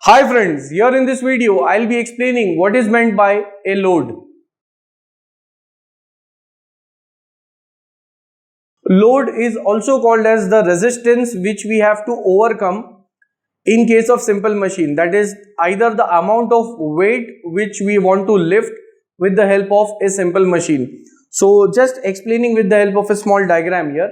Hi friends, here in this video I'll be explaining what is meant by a load. Load is also called as the resistance which we have to overcome in case of simple machine, that is either the amount of weight which we want to lift with the help of a simple machine. So just explaining with the help of a small diagram here.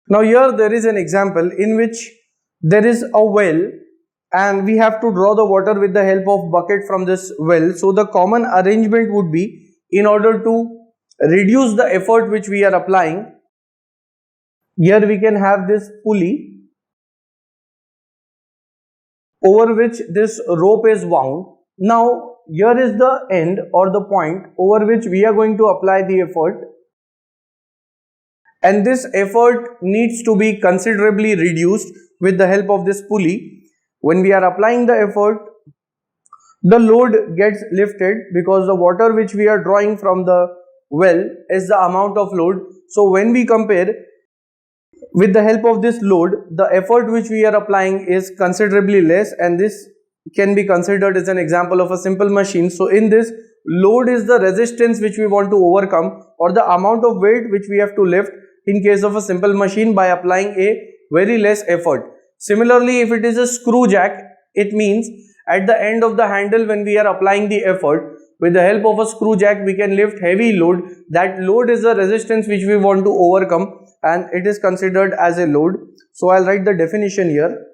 Now here there is an example in which there is a well and we have to draw the water with the help of bucket from this well. So the common arrangement would be, in order to reduce the effort which we are applying, here we can have this pulley over which this rope is wound. Now here is the end or the point over which we are going to apply the effort, and this effort needs to be considerably reduced with the help of this pulley. When we are applying the effort, the load gets lifted because the water which we are drawing from the well is the amount of load. So when we compare with the help of this load, the effort which we are applying is considerably less, and this can be considered as an example of a simple machine. So in this, load is the resistance which we want to overcome, or the amount of weight which we have to lift in case of a simple machine by applying a very less effort. Similarly, if it is a screw jack, it means at the end of the handle, when we are applying the effort, with the help of a screw jack we can lift heavy load. That load is the resistance which we want to overcome, and it is considered as a load. So I'll write the definition here.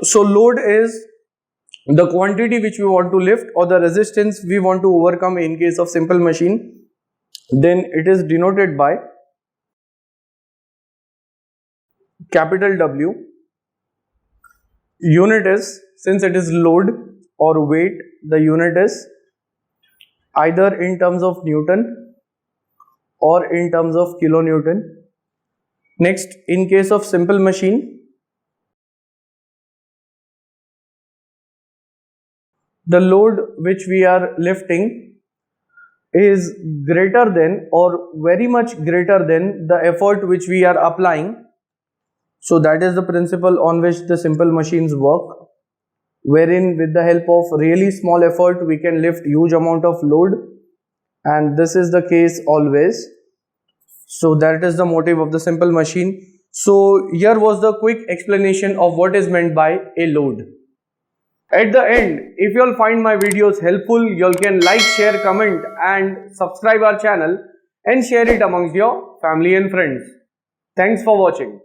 So load is the quantity which we want to lift or the resistance we want to overcome in case of simple machine. Then it is denoted by capital W. Unit is, since it is load or weight, the unit is either in terms of Newton or in terms of kilonewton. Next, in case of simple machine, the load which we are lifting is greater than or very much greater than the effort which we are applying. So that is the principle on which the simple machines work, wherein with the help of really small effort we can lift huge amount of load, and this is the case always. So that is the motive of the simple machine. So here was the quick explanation of what is meant by a load. At the end, if you all find my videos helpful, you all can like, share, comment and subscribe our channel and share it amongst your family and friends. Thanks for watching.